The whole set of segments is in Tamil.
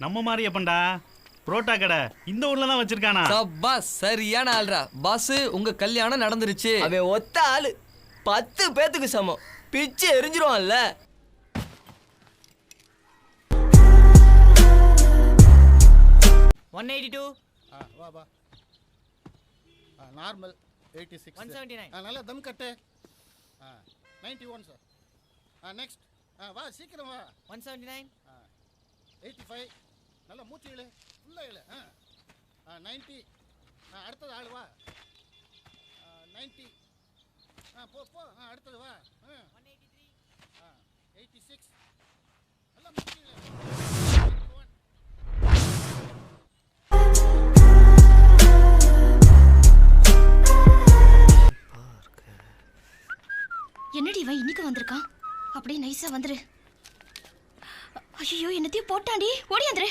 நம்ம மாரியப்பன்டா புரோட்டா கடை இந்த ஊர்ல தான் வச்சிருக்கானா? பாஸ் சரியான ஆள்ரா. பாஸ் உங்க கல்யாணம் நடந்துருச்சு. அவன் ஒத்த ஆளு 10 பேத்துக்கு சமம். பிச்சு எரிஞ்சிருவான்ல. வா வா. நார்மல் 86. 179. நல்லா தம் கட்டு. 91 சார். நெக்ஸ்ட். வா சீக்கிரம் வா. 179. 85. நல்லா மூச்சு இழு. ஃபுல்லா இழு. 90. அடுத்தது ஆளு வா. 90. போ போ. அடுத்தது வா. 183. 86. நல்லா மூச்சு இழு. 91. என்னடி இவன் இன்னைக்கு வந்திருக்கான்? அப்படியே நைஸா வந்துரு. ஐயோ என்னத்தையும் போட்டாண்டி, ஓடியாந்துரு.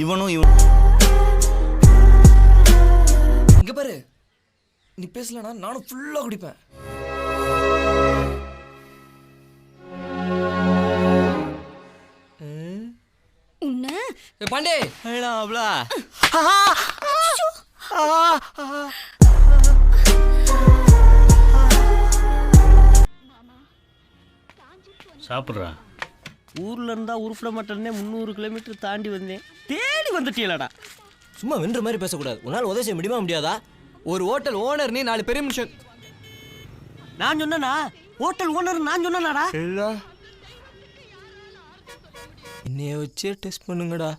இவனும் இங்க பாரு, நீ பேசலனா நானும் ஃபுல்லா குடிப்பேன். பாண்டே சாப்பிட்றா. ஊர்ல இருந்தா உருப்பிட மாட்டேன்னே 300 கிலோமீட்டர் தாண்டி வந்தேன். தேடி வந்துட்டீங்களடா. சும்மா வென்ற மாதிரி பேசக்கூடாது. உன்னால் உதவி செய்ய முடியுமா முடியாதா? ஒரு ஹோட்டல் ஓனர் நீ 4 பெரிய மனுஷன். நான் சொன்னேனா? ஹோட்டல் ஓனர் நான் சொன்னேனாடா? என்னைய வச்சே டெஸ்ட் பண்ணுங்கடா.